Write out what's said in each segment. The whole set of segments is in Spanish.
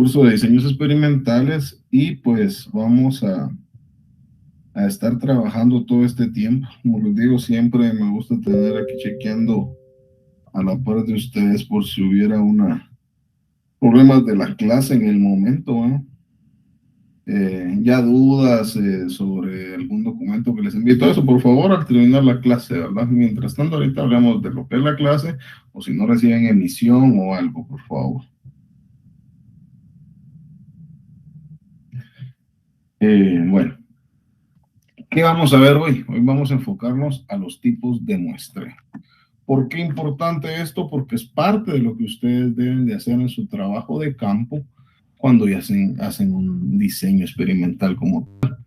curso de diseños experimentales y pues vamos a estar trabajando todo este tiempo. Como les digo, siempre me gusta tener aquí chequeando a la par de ustedes por si hubiera problemas de la clase en el momento, ¿eh? Ya dudas sobre algún documento que les envíe, todo eso, por favor, al terminar la clase, ¿verdad? Mientras tanto, ahorita hablamos de lo que es la clase, o si no reciben emisión o algo, por favor. Bueno, ¿qué vamos a ver hoy? Hoy vamos a enfocarnos a los tipos de muestreo. ¿Por qué importante esto? Porque es parte de lo que ustedes deben de hacer en su trabajo de campo cuando ya hacen un diseño experimental como tal.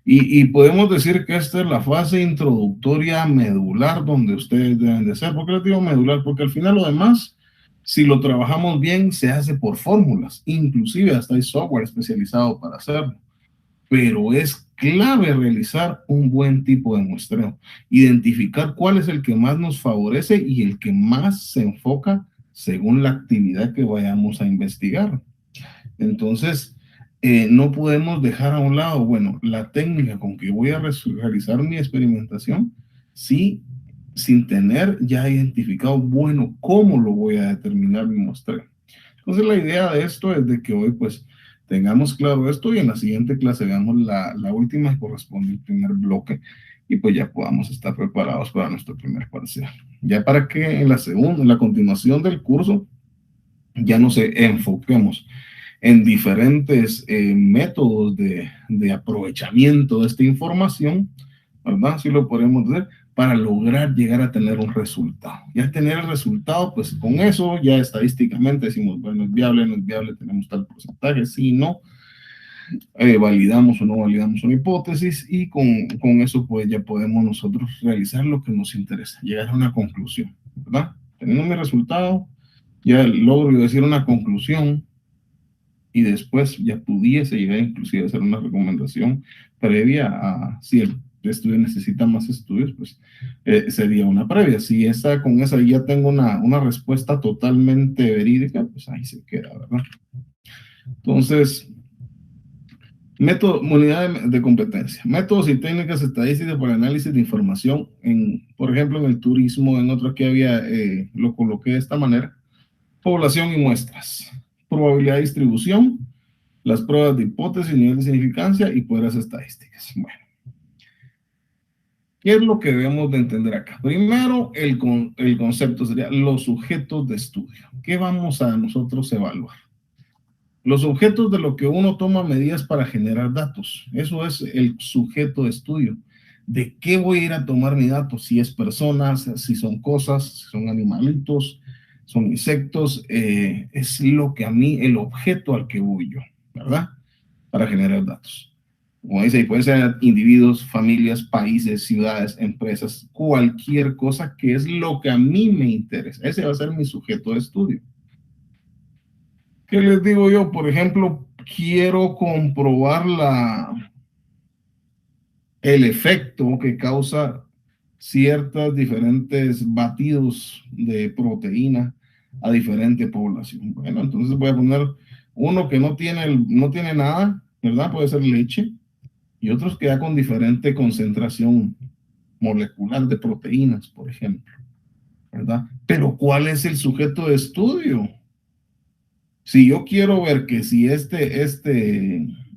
Y podemos decir que esta es la fase introductoria medular donde ustedes deben de hacer. ¿Por qué les digo medular? Porque al final lo demás, si lo trabajamos bien, se hace por fórmulas. Inclusive hasta hay software especializado para hacerlo. Pero es clave realizar un buen tipo de muestreo, identificar cuál es el que más nos favorece y el que más se enfoca según la actividad que vayamos a investigar. Entonces, no podemos dejar a un lado, bueno, la técnica con que voy a realizar mi experimentación, sí, sin tener ya identificado, bueno, cómo lo voy a determinar mi muestreo. Entonces, la idea de esto es de que hoy, pues, tengamos claro esto y en la siguiente clase veamos la última que corresponde al primer bloque y pues ya podamos estar preparados para nuestro primer parcial. Ya para que en la continuación del curso, ya nos enfoquemos en diferentes métodos de aprovechamiento de esta información, ¿verdad? Así lo podemos hacer para lograr llegar a tener un resultado. Ya tener el resultado, pues con eso ya estadísticamente decimos, bueno, es viable, no es viable, tenemos tal porcentaje, si no, validamos o no validamos una hipótesis y con eso pues ya podemos nosotros realizar lo que nos interesa, llegar a una conclusión, ¿verdad? Teniendo mi resultado, ya logro decir una conclusión y después ya pudiese llegar inclusive a hacer una recomendación previa a si el estudio necesita más estudios, pues sería una previa. Si con esa ya tengo una respuesta totalmente verídica, pues ahí se queda, ¿verdad? Entonces, unidad de competencia. Métodos y técnicas estadísticas para análisis de información, por ejemplo, en el turismo, en otro que había, lo coloqué de esta manera. Población y muestras. Probabilidad de distribución, las pruebas de hipótesis, nivel de significancia y poderes estadísticas. Bueno, ¿qué es lo que debemos de entender acá? Primero, el concepto sería los sujetos de estudio. ¿Qué vamos a nosotros evaluar? Los objetos de lo que uno toma medidas para generar datos. Eso es el sujeto de estudio. ¿De qué voy a ir a tomar mi datos? Si es personas, si son cosas, si son animalitos, son insectos. Es lo que a mí, el objeto al que voy yo, ¿verdad? Para generar datos. Como dice, pueden ser individuos, familias, países, ciudades, empresas, cualquier cosa que es lo que a mí me interesa. Ese va a ser mi sujeto de estudio. ¿Qué les digo yo? Por ejemplo, quiero comprobar el efecto que causa ciertos diferentes batidos de proteína a diferente población. Bueno, entonces voy a poner uno que no tiene nada, ¿verdad? Puede ser leche, y otros que ya con diferente concentración molecular de proteínas, por ejemplo, ¿verdad? Pero ¿cuál es el sujeto de estudio? Si yo quiero ver que si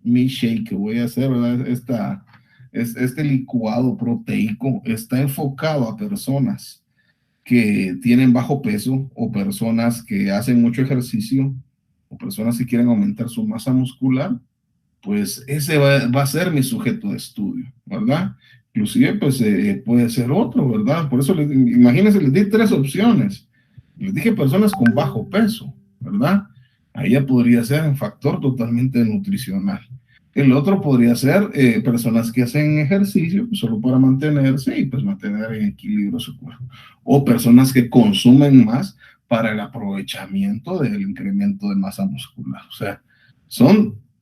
mi shake que voy a hacer, ¿verdad? Este licuado proteico está enfocado a personas que tienen bajo peso o personas que hacen mucho ejercicio o personas que quieren aumentar su masa muscular, pues ese va a ser mi sujeto de estudio, ¿verdad? Inclusive, pues puede ser otro, ¿verdad? Por eso, imagínense, les di 3 opciones. Les dije personas con bajo peso, ¿verdad? Ahí ya podría ser un factor totalmente nutricional. El otro podría ser personas que hacen ejercicio pues, solo para mantenerse y pues mantener en equilibrio su cuerpo. O personas que consumen más para el aprovechamiento del incremento de masa muscular. O sea,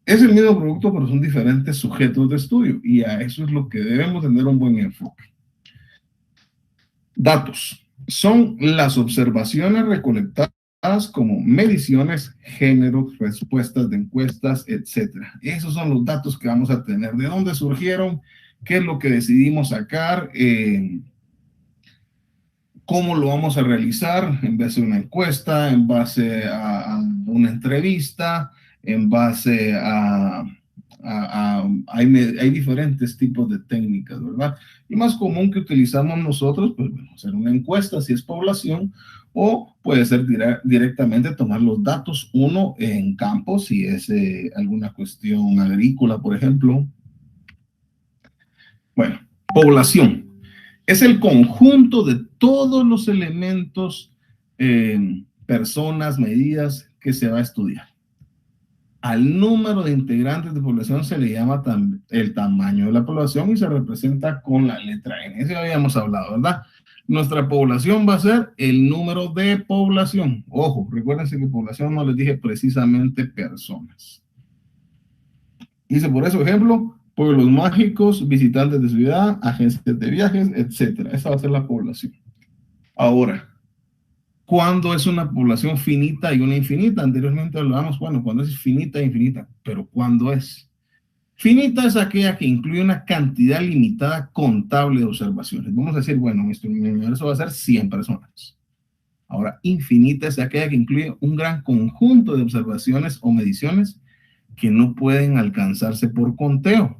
es el mismo producto, pero son diferentes sujetos de estudio y a eso es lo que debemos tener un buen enfoque. Datos. Son las observaciones recolectadas como mediciones, géneros, respuestas de encuestas, etcétera. Esos son los datos que vamos a tener. ¿De dónde surgieron? ¿Qué es lo que decidimos sacar? ¿Cómo lo vamos a realizar? En base a una encuesta, en base a una entrevista, en base hay diferentes tipos de técnicas, ¿verdad? Y más común que utilizamos nosotros, pues bueno, hacer una encuesta si es población, o puede ser directamente tomar los datos, uno en campo, si es alguna cuestión agrícola, por ejemplo. Bueno, población. Es el conjunto de todos los elementos, personas, medidas que se va a estudiar. Al número de integrantes de población se le llama el tamaño de la población y se representa con la letra N. Eso ya habíamos hablado, ¿verdad? Nuestra población va a ser el número de población. Ojo, recuérdense que población no les dije precisamente personas. Dice por eso, ejemplo, pueblos mágicos, visitantes de ciudad, agencias de viajes, etc. Esa va a ser la población. Ahora, ¿cuándo es una población finita y una infinita? Anteriormente hablábamos, bueno, cuando es finita e infinita, pero ¿cuándo es? Finita es aquella que incluye una cantidad limitada contable de observaciones. Vamos a decir, bueno, nuestro universo va a ser 100 personas. Ahora, infinita es aquella que incluye un gran conjunto de observaciones o mediciones que no pueden alcanzarse por conteo.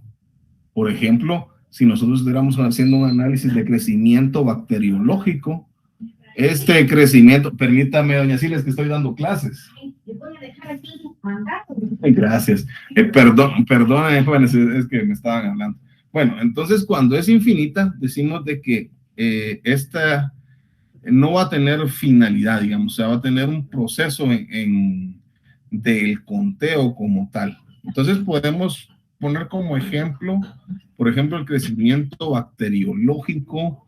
Por ejemplo, si nosotros estuviéramos haciendo un análisis de crecimiento bacteriológico, este crecimiento, permítame, doña Siles, que estoy dando clases. Gracias. Perdón, jóvenes, es que me estaban hablando. Bueno, entonces cuando es infinita, decimos de que esta no va a tener finalidad, digamos, o sea, va a tener un proceso del conteo como tal. Entonces podemos poner como ejemplo, por ejemplo, el crecimiento bacteriológico,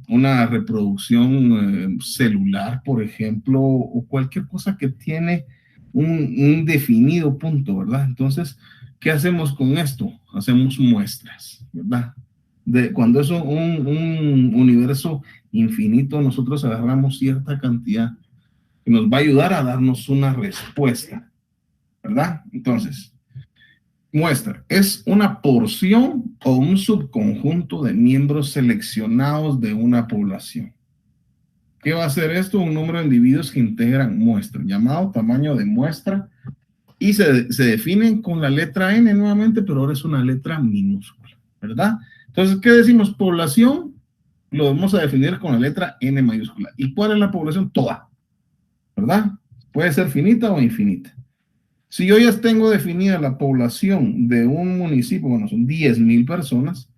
una reproducción celular, por ejemplo, o cualquier cosa que tiene un definido punto, ¿verdad? Entonces, ¿qué hacemos con esto? Hacemos muestras, ¿verdad? Cuando es un universo infinito, nosotros agarramos cierta cantidad que nos va a ayudar a darnos una respuesta, ¿verdad? Entonces, muestra, es una porción o un subconjunto de miembros seleccionados de una población. ¿Qué va a hacer esto? Un número de individuos que integran muestra, llamado tamaño de muestra, y se definen con la letra N nuevamente, pero ahora es una letra minúscula, ¿verdad? Entonces, ¿qué decimos? Población, lo vamos a definir con la letra N mayúscula. ¿Y cuál es la población? Toda, ¿verdad? Puede ser finita o infinita. Si yo ya tengo definida la población de un municipio, bueno, son 10,000 personas,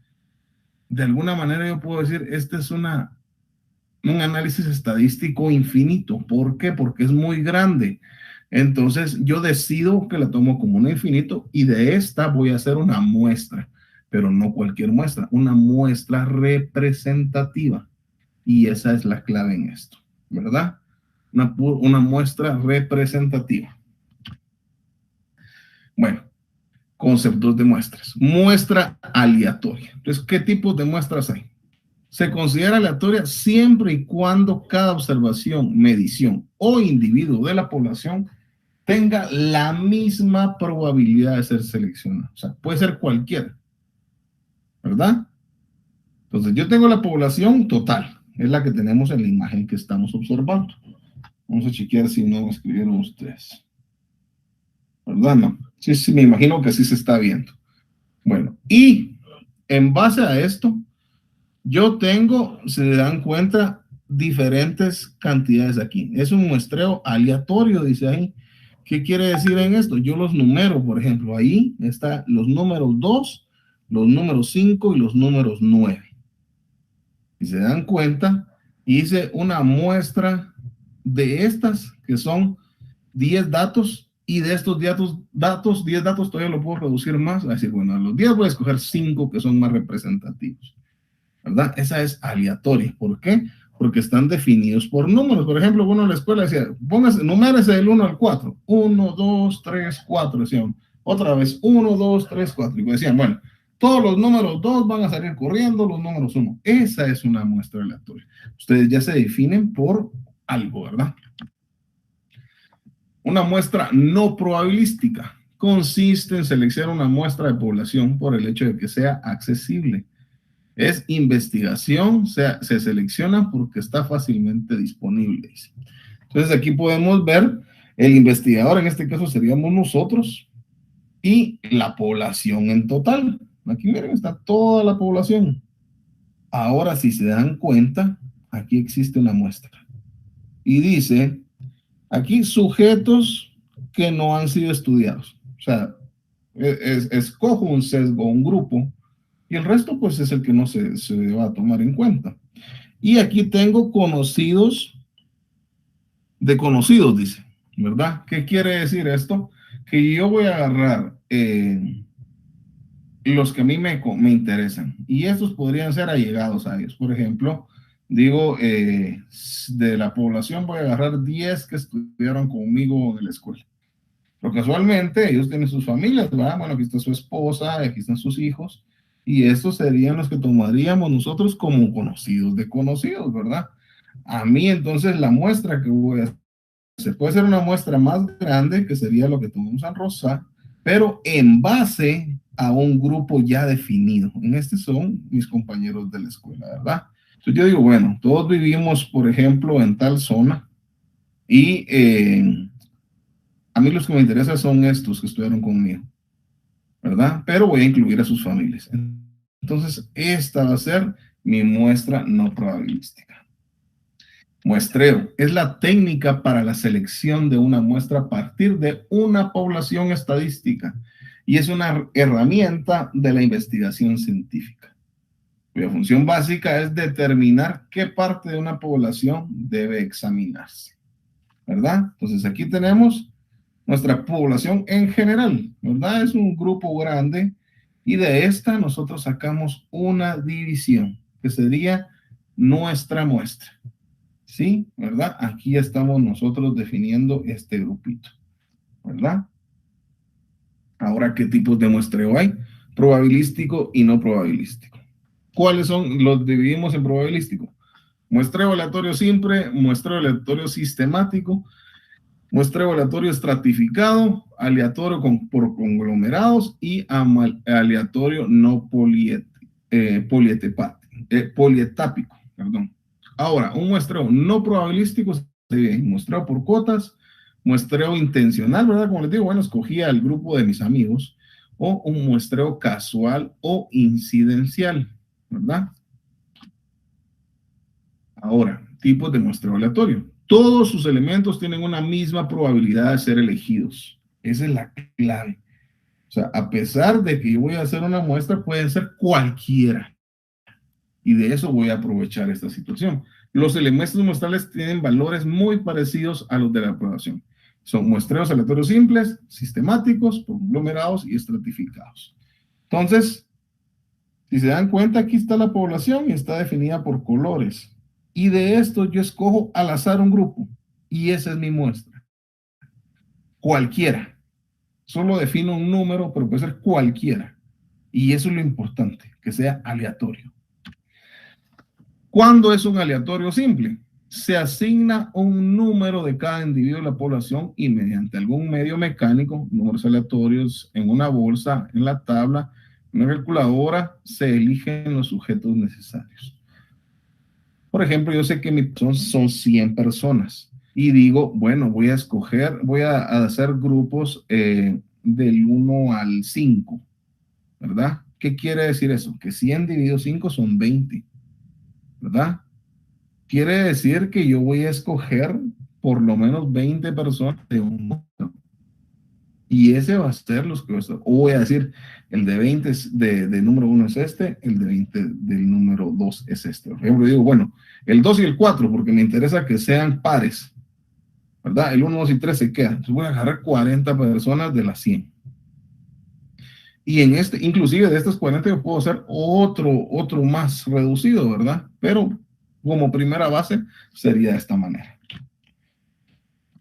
de alguna manera yo puedo decir, este es un análisis estadístico infinito. ¿Por qué? Porque es muy grande. Entonces yo decido que la tomo como un infinito y de esta voy a hacer una muestra, pero no cualquier muestra, una muestra representativa. Y esa es la clave en esto, ¿verdad? Una muestra representativa. Bueno, conceptos de muestras. Muestra aleatoria. Entonces, ¿qué tipos de muestras hay? Se considera aleatoria siempre y cuando cada observación, medición o individuo de la población tenga la misma probabilidad de ser seleccionado. O sea, puede ser cualquiera, ¿verdad? Entonces, yo tengo la población total, es la que tenemos en la imagen que estamos observando. Vamos a chequear si no me escribieron ustedes. ¿Verdad? No. Sí, sí, me imagino que así se está viendo. Bueno, y en base a esto, yo tengo, se dan cuenta, diferentes cantidades aquí. Es un muestreo aleatorio, dice ahí. ¿Qué quiere decir en esto? Yo los numero, por ejemplo, ahí están los números 2, los números 5 y los números 9. Si se dan cuenta, hice una muestra de estas, que son 10 datos, y de estos 10 datos todavía lo puedo reducir más, a decir, bueno, a los 10 voy a escoger 5 que son más representativos, ¿verdad? Esa es aleatoria. ¿Por qué? Porque están definidos por números. Por ejemplo, uno en la escuela decía, numérese del 1 al 4. 1, 2, 3, 4, decían. Otra vez, 1, 2, 3, 4. Y decían, bueno, todos los números 2 van a salir corriendo, los números 1. Esa es una muestra aleatoria. Ustedes ya se definen por algo, ¿verdad? Una muestra no probabilística consiste en seleccionar una muestra de población por el hecho de que sea accesible. Es investigación, se selecciona porque está fácilmente disponible. Entonces aquí podemos ver el investigador, en este caso seríamos nosotros, y la población en total. Aquí miren, está toda la población. Ahora, si se dan cuenta, aquí existe una muestra. Y dice, aquí sujetos que no han sido estudiados. O sea, escojo un sesgo, un grupo, y el resto pues es el que no se va a tomar en cuenta. Y aquí tengo conocidos de conocidos, dice, ¿verdad? ¿Qué quiere decir esto? Que yo voy a agarrar los que a mí me interesan, y estos podrían ser allegados a ellos. Por ejemplo, digo, de la población voy a agarrar 10 que estudiaron conmigo en la escuela. Pero casualmente ellos tienen sus familias, ¿verdad? Bueno, aquí está su esposa, aquí están sus hijos, y estos serían los que tomaríamos nosotros como conocidos de conocidos, ¿verdad? A mí entonces la muestra que voy a hacer puede ser una muestra más grande, que sería lo que tomamos en rosa, pero en base a un grupo ya definido. En este son mis compañeros de la escuela, ¿verdad? Entonces yo digo, bueno, todos vivimos, por ejemplo, en tal zona, y a mí los que me interesan son estos que estudiaron conmigo, ¿verdad? Pero voy a incluir a sus familias. Entonces, esta va a ser mi muestra no probabilística. Muestreo es la técnica para la selección de una muestra a partir de una población estadística y es una herramienta de la investigación científica, cuya función básica es determinar qué parte de una población debe examinarse, ¿verdad? Entonces, aquí tenemos nuestra población en general, ¿verdad? Es un grupo grande y de esta nosotros sacamos una división que sería nuestra muestra, ¿sí? ¿Verdad? Aquí estamos nosotros definiendo este grupito, ¿verdad? Ahora, ¿qué tipos de muestreo hay? Probabilístico y no probabilístico. ¿Cuáles son? Los dividimos en probabilístico. Muestreo aleatorio simple, muestreo aleatorio sistemático, muestreo aleatorio estratificado, aleatorio por conglomerados y aleatorio no polietápico. Perdón. Ahora, un muestreo no probabilístico sería muestreo por cuotas, muestreo intencional, ¿verdad? Como les digo, bueno, escogía el grupo de mis amigos, o un muestreo casual o incidencial, ¿verdad? Ahora, tipos de muestreo aleatorio. Todos sus elementos tienen una misma probabilidad de ser elegidos. Esa es la clave. O sea, a pesar de que yo voy a hacer una muestra, puede ser cualquiera. Y de eso voy a aprovechar esta situación. Los elementos muestrales tienen valores muy parecidos a los de la aprobación. Son muestreos aleatorios simples, sistemáticos, conglomerados y estratificados. Entonces, si se dan cuenta, aquí está la población y está definida por colores. Y de esto yo escojo al azar un grupo. Y esa es mi muestra. Cualquiera. Solo defino un número, pero puede ser cualquiera. Y eso es lo importante, que sea aleatorio. ¿Cuándo es un aleatorio simple? Se asigna un número de cada individuo de la población y mediante algún medio mecánico, números aleatorios en una bolsa, en la tabla, en una calculadora, se eligen los sujetos necesarios. Por ejemplo, yo sé que mi persona son 100 personas y digo, bueno, voy a hacer grupos del 1 al 5, ¿verdad? ¿Qué quiere decir eso? Que 100 dividido 5 son 20, ¿verdad? Quiere decir que yo voy a escoger por lo menos 20 personas de un número. Y ese va a ser los que o voy a decir, el de 20 de número 1 es este, el de 20 del número 2 es este. Por ejemplo, digo, bueno, el 2 y el 4, porque me interesa que sean pares, ¿verdad? El 1, 2 y 3 se quedan. Entonces voy a agarrar 40 personas de las 100. Y en inclusive de estas 40 yo puedo hacer otro más reducido, ¿verdad? Pero como primera base sería de esta manera.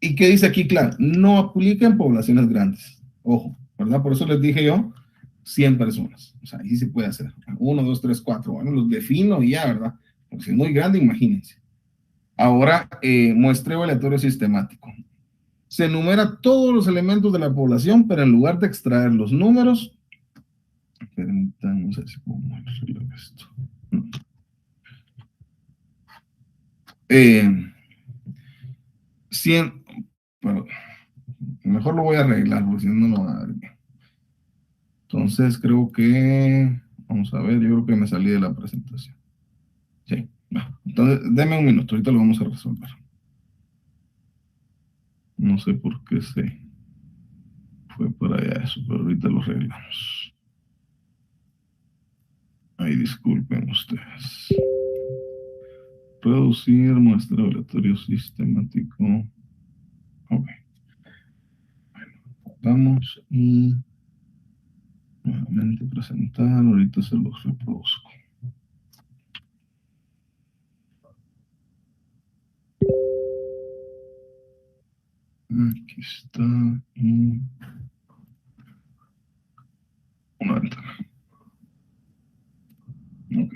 ¿Y qué dice aquí? Claro, no aplica en poblaciones grandes. Ojo, ¿verdad? Por eso les dije yo, 100 personas. O sea, ahí se puede hacer. 1, 2, 3, 4. Bueno, los defino y ya, ¿verdad? Porque si es muy grande, imagínense. Ahora, muestreo aleatorio sistemático. se enumera todos los elementos de la población, pero en lugar de extraer los números, permítanme, no sé si puedo arreglar esto. No. Bueno, mejor lo voy a arreglar, porque si no, no lo va a dar bien. Entonces, creo que, vamos a ver, yo creo que me salí de la presentación. Sí, bueno, entonces, denme un minuto, ahorita lo vamos a resolver. No sé por qué se fue para allá eso, pero ahorita lo arreglamos. Ay, disculpen ustedes. Producir muestra aleatorio sistemático. Ok. Bueno, vamos y nuevamente presentar. Ahorita se los reproduzco. Aquí está. Y una ventana. Ok.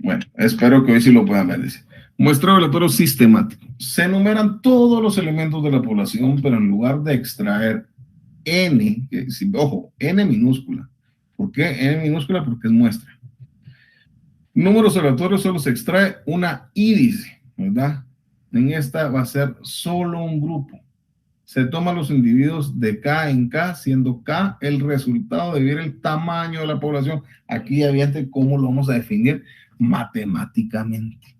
Bueno, espero que hoy sí lo puedan ver. Dice, muestra aleatorio sistemático. Se enumeran todos los elementos de la población, pero en lugar de extraer N, ojo, N minúscula. ¿Por qué N minúscula? Porque es muestra. Números aleatorios solo se extrae una índice, ¿verdad? En esta va a ser solo un grupo. Se toman los individuos de K en K, siendo K el resultado de ver el tamaño de la población. Aquí ya viene cómo lo vamos a definir matemáticamente.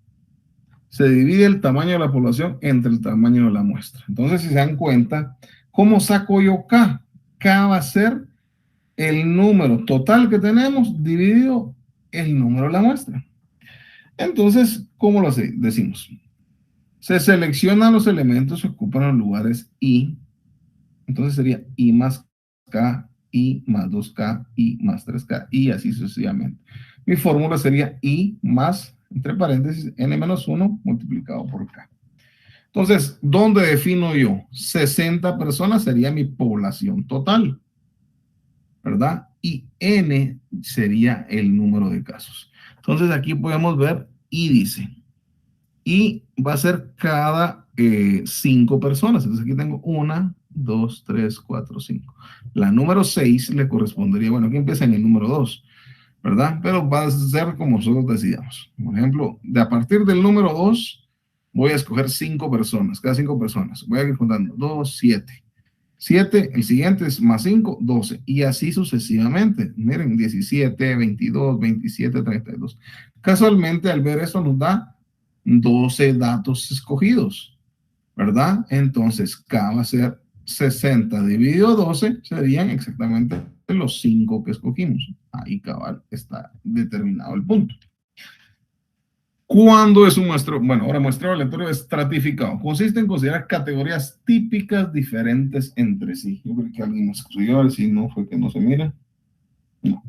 Se divide el tamaño de la población entre el tamaño de la muestra. Entonces, si se dan cuenta, ¿cómo saco yo K? K va a ser el número total que tenemos dividido el número de la muestra. Entonces, ¿cómo lo decimos? Se seleccionan los elementos que ocupan los lugares I. Entonces sería I más K, I más 2K, I más 3K, y así sucesivamente. Mi fórmula sería I más, entre paréntesis, N-1 multiplicado por K. Entonces, ¿dónde defino yo? 60 personas sería mi población total, ¿verdad? Y N sería el número de casos. Entonces, aquí podemos ver I dice, y va a ser cada 5 personas. Entonces aquí tengo 1, 2, 3, 4, 5. La número 6 le correspondería, bueno, aquí empieza en el número 2, ¿verdad? Pero va a ser como nosotros decidamos. Por ejemplo, a partir del número 2, voy a escoger 5 personas, cada 5 personas. Voy a ir contando 2, 7. 7, el siguiente es más 5, 12. Y así sucesivamente. Miren, 17, 22, 27, 32. Casualmente, al ver esto, nos da 12 datos escogidos, ¿verdad? Entonces, K va a ser 60 dividido 12, serían exactamente los 5 que escogimos. Ahí cabal está determinado el punto. ¿Cuándo es un muestreo? Bueno, ahora muestreo aleatorio estratificado. Consiste en considerar categorías típicas diferentes entre sí. Yo creo que alguien nos escribió, a ver si no fue que no se mira. No.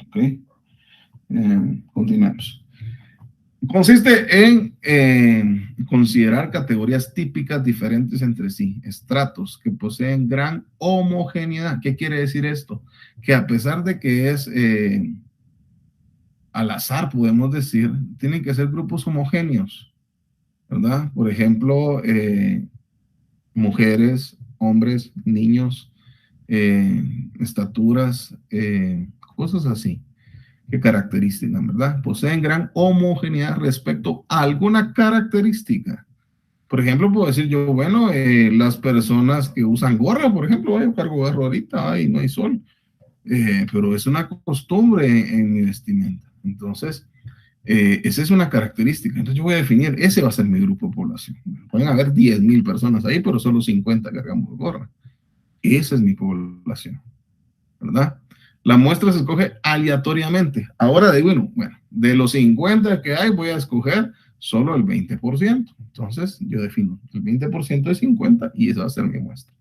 Ok. Continuamos. Consiste en considerar categorías típicas diferentes entre sí, estratos que poseen gran homogeneidad. ¿Qué quiere decir esto? Que a pesar de que es al azar, podemos decir, tienen que ser grupos homogéneos, ¿verdad? Por ejemplo, mujeres, hombres, niños, estaturas, cosas así. ¿Qué características, verdad? Poseen gran homogeneidad respecto a alguna característica. Por ejemplo, puedo decir yo, bueno, las personas que usan gorra, por ejemplo, yo cargo gorro ahorita, ay, no hay sol, pero es una costumbre en mi vestimenta. Entonces, esa es una característica. Entonces yo voy a definir, ese va a ser mi grupo de población. Pueden haber 10,000 personas ahí, pero solo 50 cargamos gorra. Esa es mi población, ¿verdad? La muestra se escoge aleatoriamente. Ahora digo, bueno, de los 50 que hay, voy a escoger solo el 20%. Entonces, yo defino el 20% de 50 y esa va a ser mi muestra.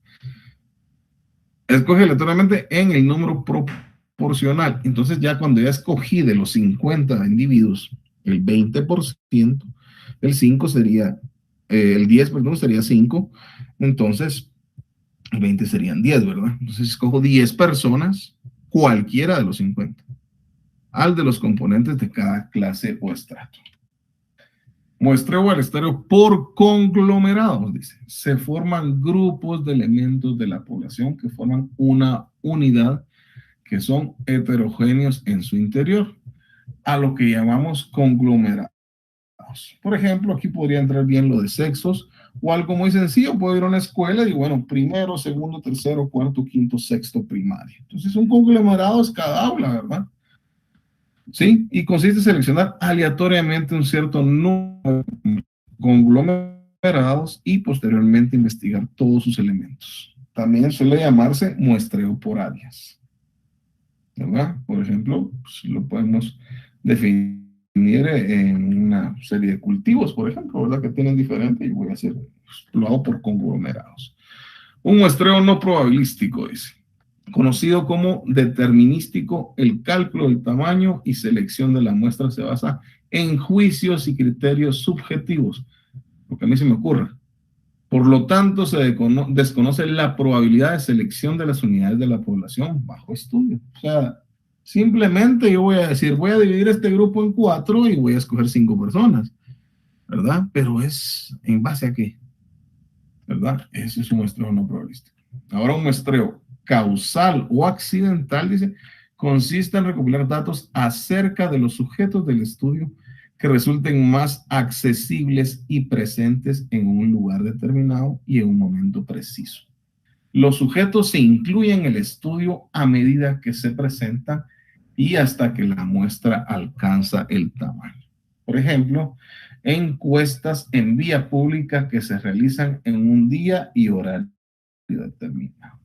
Escoge aleatoriamente en el número proporcional. Entonces, ya cuando ya escogí de los 50 individuos, el 20%, el 5 sería, el 10, perdón, sería 5. Entonces, 20 serían 10, ¿verdad? Entonces, escojo 10 personas, cualquiera de los 50. al de los componentes de cada clase o estrato. Muestreo aleatorio por conglomerados, dice. Se forman grupos de elementos de la población que forman una unidad que son heterogéneos en su interior, a lo que llamamos conglomerados. Por ejemplo, aquí podría entrar bien lo de sexos o algo muy sencillo. Puedo ir a una escuela y bueno, primero, segundo, tercero, cuarto, quinto, sexto, primaria. Entonces, un conglomerado es cada aula, ¿verdad? ¿Sí? Y consiste en seleccionar aleatoriamente un cierto número de conglomerados y posteriormente investigar todos sus elementos. También suele llamarse muestreo por áreas, ¿verdad? Por ejemplo, pues lo podemos definir en una serie de cultivos, por ejemplo, ¿verdad? Que tienen diferente y voy a hacer, pues, lo hago por conglomerados. Un muestreo no probabilístico, dice, conocido como determinístico. El cálculo del tamaño y selección de la muestra se basa en juicios y criterios subjetivos, lo que a mí se me ocurre. Por lo tanto, se desconoce la probabilidad de selección de las unidades de la población bajo estudio. O sea, simplemente yo voy a decir, voy a dividir este grupo en 4 y voy a escoger 5 personas, ¿verdad? Pero es en base a qué, ¿verdad? Ese es un muestreo no probabilístico. Ahora, un muestreo causal o accidental, dice, consiste en recopilar datos acerca de los sujetos del estudio que resulten más accesibles y presentes en un lugar determinado y en un momento preciso. Los sujetos se incluyen en el estudio a medida que se presentan y hasta que la muestra alcanza el tamaño. Por ejemplo, encuestas en vía pública que se realizan en un día y horario determinado.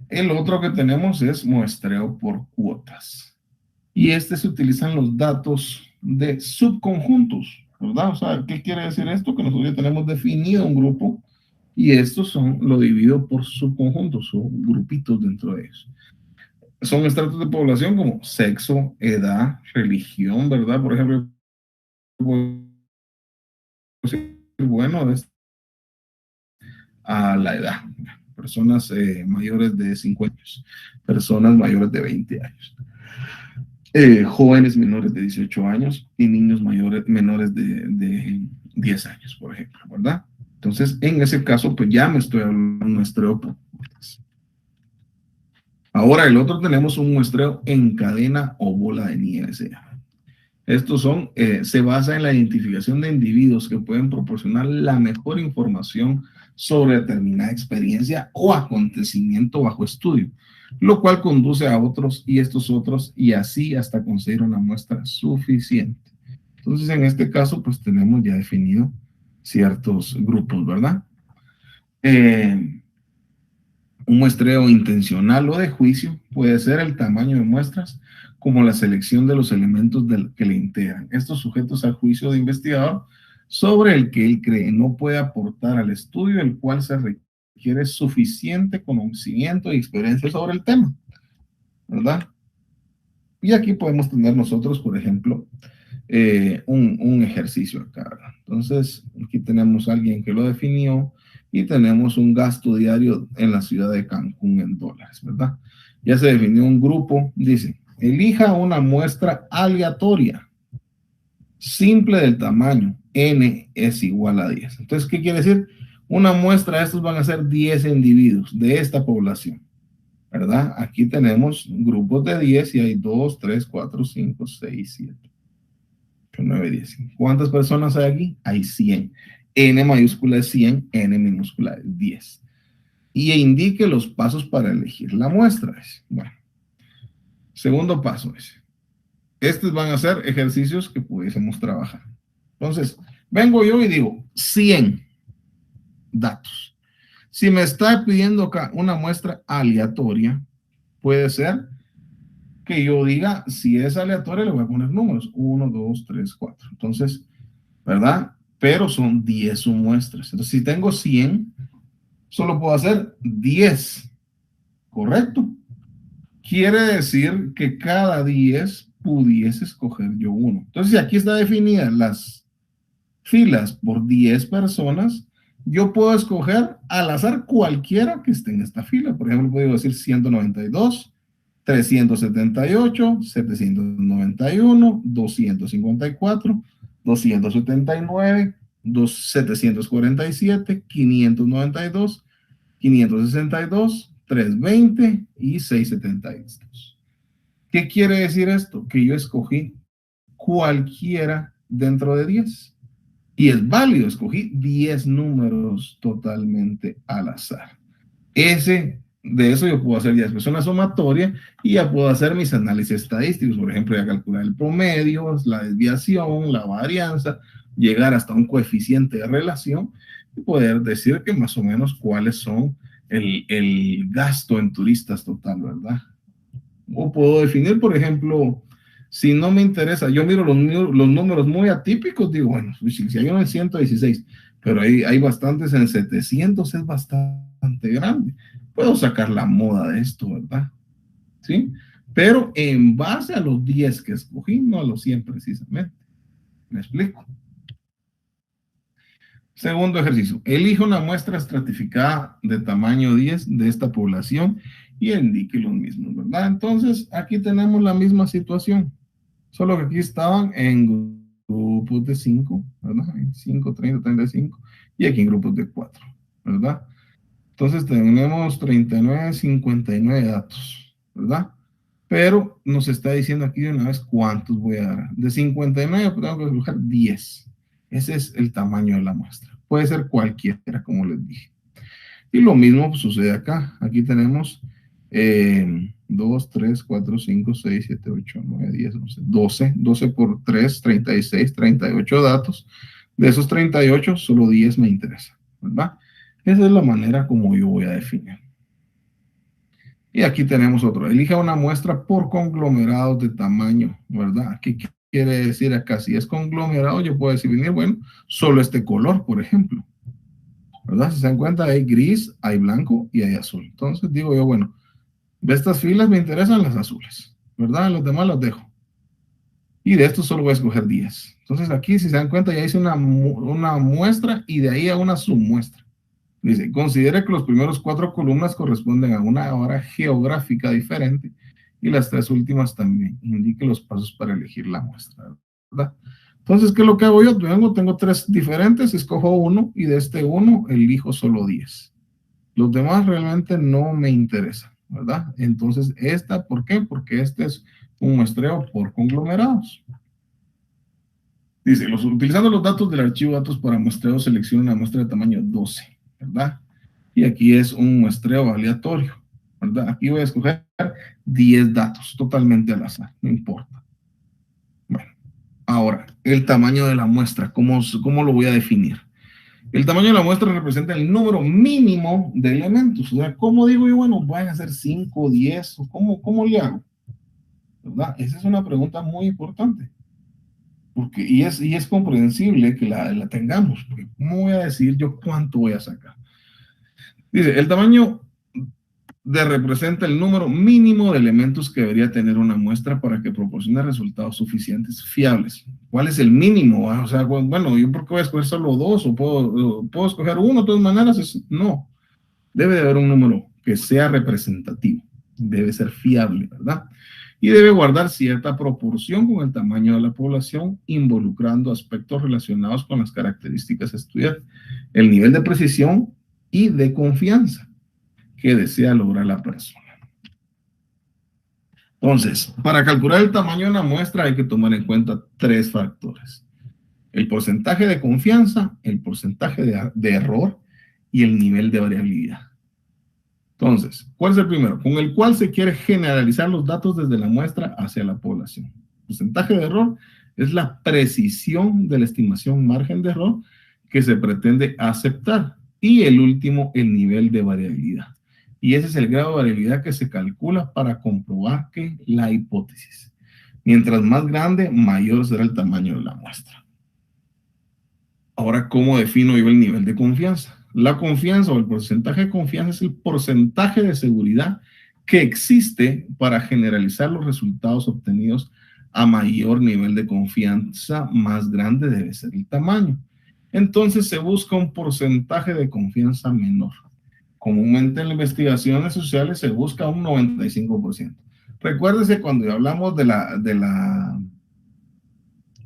El otro que tenemos es muestreo por cuotas. Y se utilizan los datos de subconjuntos, ¿verdad? O sea, ¿qué quiere decir esto? Que nosotros ya tenemos definido un grupo y estos lo divido por subconjuntos o grupitos dentro de ellos. Son estratos de población como sexo, edad, religión, ¿verdad? Por ejemplo, bueno, es a la edad. Personas mayores de 50 años, personas mayores de 20 años. Jóvenes menores de 18 años y niños menores de 10 años, por ejemplo, ¿verdad? Entonces, en ese caso, pues ya me estoy hablando de un muestreo por cuotas. Ahora, el otro tenemos un muestreo en cadena o bola de nieve. Estos se basa en la identificación de individuos que pueden proporcionar la mejor información sobre determinada experiencia o acontecimiento bajo estudio, lo cual conduce a otros y estos otros y así hasta conseguir una muestra suficiente. Entonces, en este caso, pues tenemos ya definido ciertos grupos, ¿verdad? Un muestreo intencional o de juicio puede ser el tamaño de muestras como la selección de los elementos que le integran estos sujetos al juicio de investigador sobre el que él cree no puede aportar al estudio, el cual se requiere suficiente conocimiento y experiencia sobre el tema, ¿verdad? Y aquí podemos tener nosotros, por ejemplo, un ejercicio acá, ¿verdad? Entonces, aquí tenemos a alguien que lo definió y tenemos un gasto diario en la ciudad de Cancún en dólares, ¿verdad? Ya se definió un grupo, dice, elija una muestra aleatoria, simple del tamaño, n es igual a 10. Entonces, ¿qué quiere decir? Una muestra, estos van a ser 10 individuos de esta población, ¿verdad? Aquí tenemos grupos de 10 y hay 2, 3, 4, 5, 6, 7, 8, 9, 10. ¿Cuántas personas hay aquí? Hay 100. N mayúscula es 100, N minúscula es 10. Y indique los pasos para elegir la muestra. Bueno, segundo paso es, estos van a ser ejercicios que pudiésemos trabajar. Entonces, vengo yo y digo 100 datos. Si me está pidiendo acá una muestra aleatoria, puede ser que yo diga, si es aleatoria, le voy a poner números, 1, 2, 3, 4. Entonces, ¿verdad? Pero son 10 muestras. Entonces, si tengo 100, solo puedo hacer 10, ¿correcto? Quiere decir que cada 10 pudiese escoger yo uno. Entonces, si aquí está definidas las filas por 10 personas, yo puedo escoger al azar cualquiera que esté en esta fila. Por ejemplo, puedo decir 192, 378, 791, 254, 279, 747, 592, 562, 320 y 672. ¿Qué quiere decir esto? Que yo escogí cualquiera dentro de 10. Y es válido, escogí 10 números totalmente al azar. De eso yo puedo hacer ya después una sumatoria y ya puedo hacer mis análisis estadísticos, por ejemplo, ya calcular el promedio, la desviación, la varianza, llegar hasta un coeficiente de relación y poder decir que más o menos cuáles son el gasto en turistas total, ¿verdad? O puedo definir, por ejemplo, si no me interesa, yo miro los números muy atípicos, digo, bueno, si hay uno en 116, pero hay bastantes en 700, es bastante grande. Puedo sacar la moda de esto, ¿verdad? ¿Sí? Pero en base a los 10 que escogí, no a los 100 precisamente. ¿Me explico? Segundo ejercicio. Elige una muestra estratificada de tamaño 10 de esta población y indique los mismos, ¿verdad? Entonces, aquí tenemos la misma situación. Solo que aquí estaban en grupos de 5, ¿verdad? 5, 30, 35. Y aquí en grupos de 4, ¿verdad? Entonces tenemos 39, 59 datos, ¿verdad? Pero nos está diciendo aquí de una vez cuántos voy a dar. De 59 tengo que escoger 10. Ese es el tamaño de la muestra. Puede ser cualquiera, como les dije. Y lo mismo sucede acá. Aquí tenemos 2, 3, 4, 5, 6, 7, 8, 9, 10, 11, 12. 12 por 3, 36, 38 datos. De esos 38, solo 10 me interesan, ¿verdad? Esa es la manera como yo voy a definir. Y aquí tenemos otro. Elija una muestra por conglomerados de tamaño, ¿verdad? ¿Qué quiere decir acá? Si es conglomerado, yo puedo decir, bueno, solo este color, por ejemplo, ¿verdad? Si se dan cuenta, hay gris, hay blanco y hay azul. Entonces digo yo, bueno, de estas filas me interesan las azules, ¿verdad? Los demás los dejo. Y de estos solo voy a escoger 10. Entonces aquí, si se dan cuenta, ya hice una muestra y de ahí a una submuestra. Dice, considere que los primeros 4 columnas corresponden a una hora geográfica diferente y las 3 últimas también. Indique los pasos para elegir la muestra, ¿verdad? Entonces, ¿qué es lo que hago yo? Tengo 3 diferentes, escojo uno y de este uno elijo solo 10. Los demás realmente no me interesan, ¿verdad? Entonces, ¿por qué? Porque este es un muestreo por conglomerados. Dice, utilizando los datos del archivo datos para muestreo, selecciona una muestra de tamaño 12, ¿verdad? Y aquí es un muestreo aleatorio, ¿verdad? Aquí voy a escoger 10 datos, totalmente al azar, no importa. Bueno, ahora, el tamaño de la muestra, ¿cómo lo voy a definir? El tamaño de la muestra representa el número mínimo de elementos. O sea, ¿cómo digo yo? Bueno, van a ser 5, 10, o ¿cómo le hago? ¿Verdad? Esa es una pregunta muy importante. Y es comprensible que la tengamos, porque ¿cómo voy a decir yo cuánto voy a sacar? Dice, el tamaño representa el número mínimo de elementos que debería tener una muestra para que proporcione resultados suficientes fiables. ¿Cuál es el mínimo? O sea, bueno, ¿yo por qué voy a escoger solo 2? ¿O puedo escoger uno de todas maneras? No. Debe de haber un número que sea representativo. Debe ser fiable, ¿verdad? Y debe guardar cierta proporción con el tamaño de la población, involucrando aspectos relacionados con las características a estudiar, el nivel de precisión y de confianza que desea lograr la persona. Entonces, para calcular el tamaño de una muestra hay que tomar en cuenta 3 factores. El porcentaje de confianza, el porcentaje de error y el nivel de variabilidad. Entonces, ¿cuál es el primero? Con el cual se quiere generalizar los datos desde la muestra hacia la población. El porcentaje de error es la precisión de la estimación margen de error que se pretende aceptar. Y el último, el nivel de variabilidad. Y ese es el grado de variabilidad que se calcula para comprobar que la hipótesis. Mientras más grande, mayor será el tamaño de la muestra. Ahora, ¿cómo defino yo el nivel de confianza? La confianza o el porcentaje de confianza es el porcentaje de seguridad que existe para generalizar los resultados obtenidos a mayor nivel de confianza, más grande debe ser el tamaño. Entonces se busca un porcentaje de confianza menor. Comúnmente en las investigaciones sociales se busca un 95%. Recuérdese cuando hablamos de la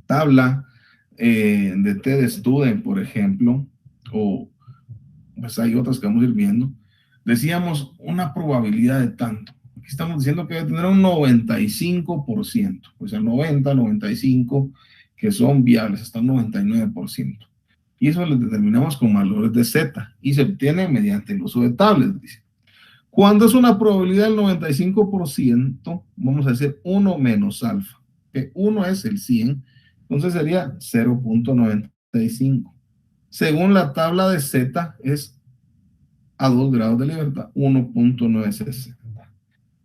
tabla de TED-Student, por ejemplo, o pues hay otras que vamos a ir viendo, decíamos una probabilidad de tanto. Aquí estamos diciendo que debe tener un 95%, o sea, 90, 95, que son viables, hasta un 99%. Y eso lo determinamos con valores de Z y se obtiene mediante el uso de tablets, dice. Cuando es una probabilidad del 95%, vamos a decir 1 menos alfa, que 1 es el 100, entonces sería 0.95. Según la tabla de Z, es a 2 grados de libertad, 1.960.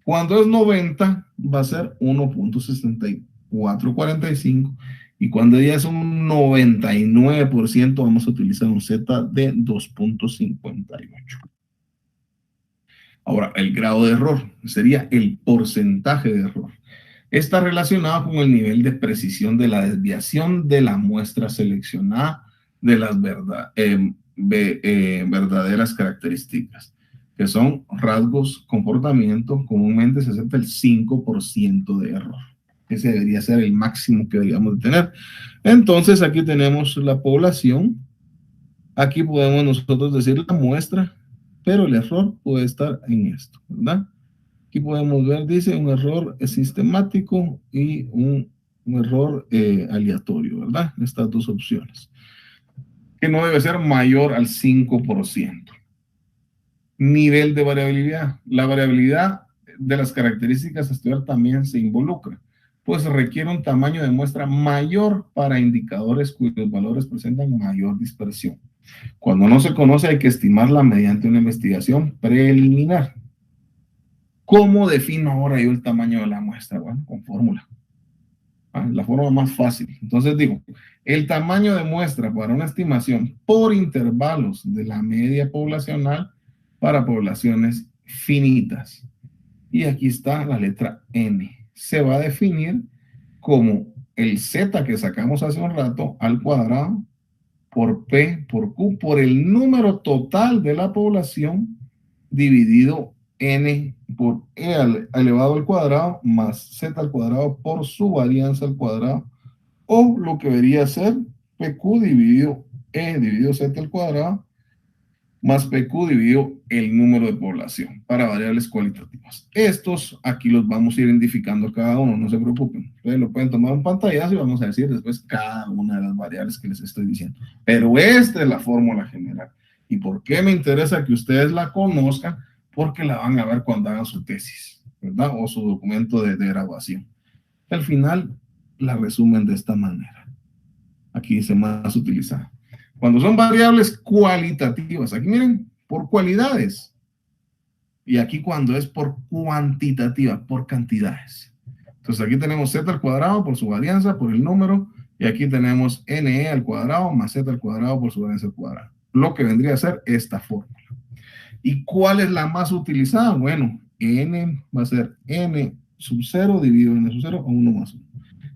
Cuando es 90, va a ser 1.6445. Y cuando ya es un 99%, vamos a utilizar un Z de 2.58. Ahora, el grado de error sería el porcentaje de error. Está relacionado con el nivel de precisión de la desviación de la muestra seleccionada de las verdaderas características, que son rasgos, comportamiento. Comúnmente se acepta el 5% de error. Ese debería ser el máximo que deberíamos de tener. Entonces, aquí tenemos la población. Aquí podemos nosotros decir la muestra, pero el error puede estar en esto, ¿verdad? Aquí podemos ver, dice, un error sistemático y un error aleatorio, ¿verdad? Estas dos opciones. Que no debe ser mayor al 5%. Nivel de variabilidad. La variabilidad de las características a estudiar también se involucra, pues requiere un tamaño de muestra mayor para indicadores cuyos valores presentan mayor dispersión. Cuando no se conoce, hay que estimarla mediante una investigación preliminar. ¿Cómo defino ahora yo el tamaño de la muestra? Bueno, con fórmula. La forma más fácil. Entonces digo, el tamaño de muestra para una estimación por intervalos de la media poblacional para poblaciones finitas. Y aquí está la letra N. Se va a definir como el Z que sacamos hace un rato al cuadrado por P por Q por el número total de la población dividido N por E elevado al cuadrado más Z al cuadrado por su varianza al cuadrado, o lo que debería ser PQ dividido E dividido Z al cuadrado más PQ dividido el número de población para variables cualitativas. Estos aquí los vamos a ir identificando cada uno, no se preocupen. Ustedes lo pueden tomar en pantallazo y vamos a decir después cada una de las variables que les estoy diciendo. Pero esta es la fórmula general. ¿Y por qué me interesa que ustedes la conozcan? Porque la van a ver cuando hagan su tesis, ¿verdad? O su documento de graduación. Al final la resumen de esta manera. Aquí dice más utilizada. Cuando son variables cualitativas, aquí miren, por cualidades. Y aquí cuando es por cuantitativa, por cantidades. Entonces aquí tenemos Z al cuadrado por su varianza, por el número, y aquí tenemos NE al cuadrado más Z al cuadrado por su varianza al cuadrado. Lo que vendría a ser esta fórmula. ¿Y cuál es la más utilizada? Bueno, N va a ser N sub 0 dividido N sub 0 o 1 más 1,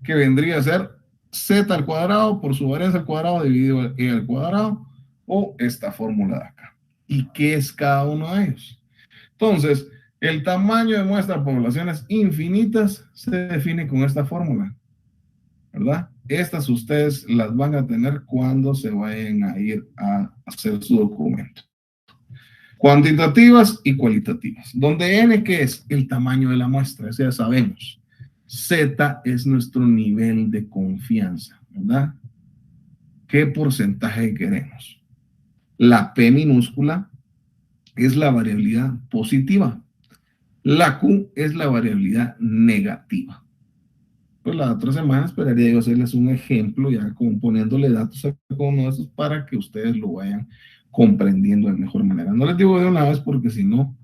que vendría a ser Z al cuadrado por su varianza al cuadrado dividido E al cuadrado, o esta fórmula de acá. ¿Y qué es cada uno de ellos? Entonces, el tamaño de muestra de poblaciones infinitas se define con esta fórmula, ¿verdad? Estas ustedes las van a tener cuando se vayan a ir a hacer su documento. Cuantitativas y cualitativas. Donde N, ¿qué es? El tamaño de la muestra, eso ya sabemos. Z es nuestro nivel de confianza, ¿verdad? ¿Qué porcentaje queremos? La P minúscula es la variabilidad positiva. La Q es la variabilidad negativa. Pues la otra semana esperaría yo hacerles un ejemplo, ya como poniéndole datos a cada uno de esos para que ustedes lo vayan comprendiendo de mejor manera. No les digo de una vez porque si no,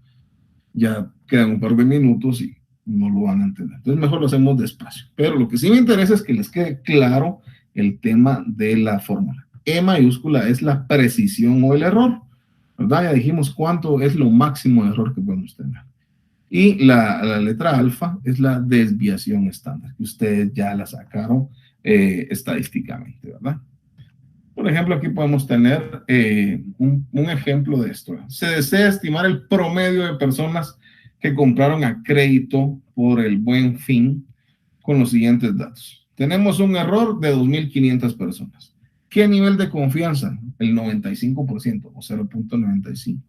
ya quedan un par de minutos y no lo van a entender. Entonces mejor lo hacemos despacio. Pero lo que sí me interesa es que les quede claro el tema de la fórmula. E mayúscula es la precisión o el error, ¿verdad? Ya dijimos cuánto es lo máximo de error que podemos tener. Y la letra alfa es la desviación estándar, que ustedes ya la sacaron estadísticamente, ¿verdad? Por ejemplo, aquí podemos tener un ejemplo de esto. Se desea estimar el promedio de personas que compraron a crédito por el Buen Fin con los siguientes datos. Tenemos un error de 2.500 personas. ¿Qué nivel de confianza? El 95% o 0.95.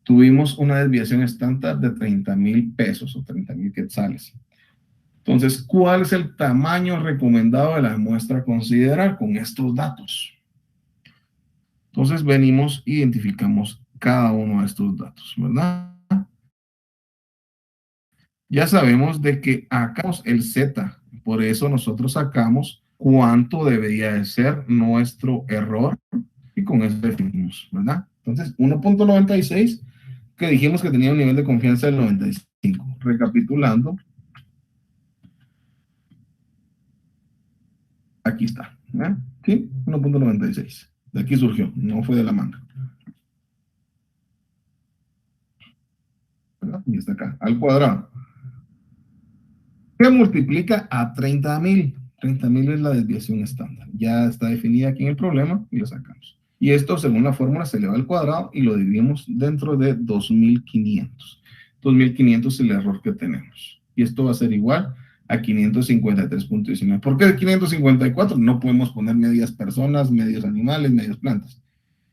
Tuvimos una desviación estándar de 30,000 pesos o 30,000 quetzales. Entonces, ¿cuál es el tamaño recomendado de la muestra a considerar con estos datos? Entonces, venimos, identificamos cada uno de estos datos, ¿verdad? Ya sabemos de que acá el Z, por eso nosotros sacamos cuánto debería de ser nuestro error y con eso definimos, ¿verdad? Entonces, 1.96, que dijimos que tenía un nivel de confianza del 95. Recapitulando, aquí está, ¿verdad? ¿Sí? 1.96. De aquí surgió, no fue de la manga. ¿Verdad? Y está acá, al cuadrado. ¿Qué multiplica a 30,000? 30,000 es la desviación estándar. Ya está definida aquí en el problema y lo sacamos. Y esto, según la fórmula, se eleva al cuadrado y lo dividimos dentro de 2.500. 2.500 es el error que tenemos. Y esto va a ser igual a 553.19. ¿Por qué 554? No podemos poner medias personas, medios animales, medias plantas,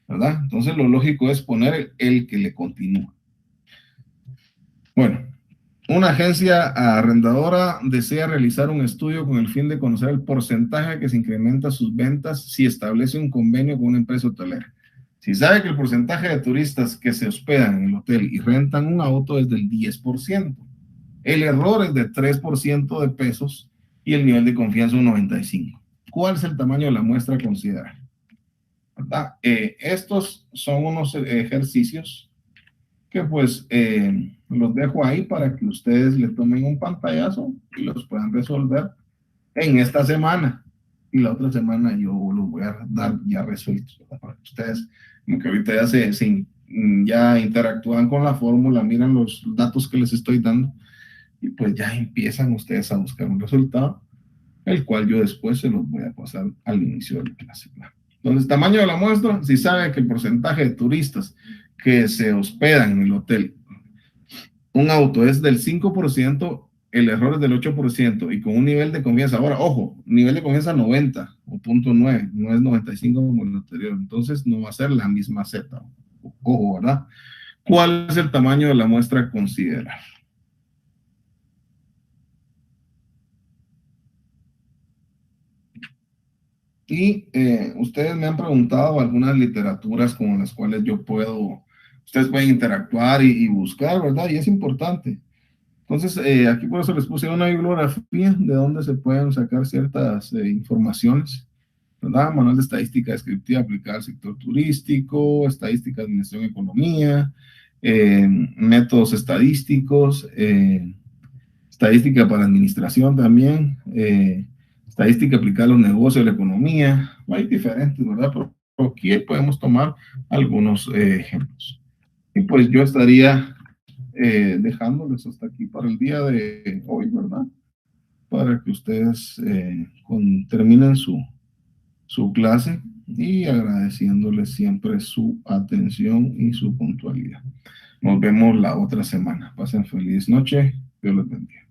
¿verdad? Entonces lo lógico es poner el que le continúa. Bueno, una agencia arrendadora desea realizar un estudio con el fin de conocer el porcentaje que se incrementa sus ventas si establece un convenio con una empresa hotelera. Si sabe que el porcentaje de turistas que se hospedan en el hotel y rentan un auto es del 10%, el error es de 3% de pesos y el nivel de confianza un 95%. ¿Cuál es el tamaño de la muestra a considerar? ¿Verdad? Estos son unos ejercicios que pues los dejo ahí para que ustedes le tomen un pantallazo y los puedan resolver en esta semana. Y la otra semana yo los voy a dar ya resueltos, ¿verdad? Para que ustedes, como que ahorita ya ya interactúan con la fórmula, miran los datos que les estoy dando y pues ya empiezan ustedes a buscar un resultado, el cual yo después se los voy a pasar al inicio de la clase. Entonces, tamaño de la muestra, si sabe que el porcentaje de turistas que se hospedan en el hotel, un auto es del 5%, el error es del 8% y con un nivel de confianza, ahora, ojo, nivel de confianza 90 o 0.9, no es 95 como el anterior, entonces no va a ser la misma Z, ojo, ¿verdad? ¿Cuál es el tamaño de la muestra a considerar? Y ustedes me han preguntado algunas literaturas con las cuales ustedes pueden interactuar y buscar, ¿verdad? Y es importante. Entonces, aquí por eso les puse una bibliografía de donde se pueden sacar ciertas informaciones, ¿verdad? Manual de estadística descriptiva aplicada al sector turístico, estadística de administración y economía, métodos estadísticos, estadística para administración también, estadística aplicada a los negocios, la economía, hay diferentes, ¿verdad? Pero aquí podemos tomar algunos ejemplos. Y pues yo estaría dejándoles hasta aquí para el día de hoy, ¿verdad? Para que ustedes terminen su clase y agradeciéndoles siempre su atención y su puntualidad. Nos vemos la otra semana. Pasen feliz noche. Dios les bendiga.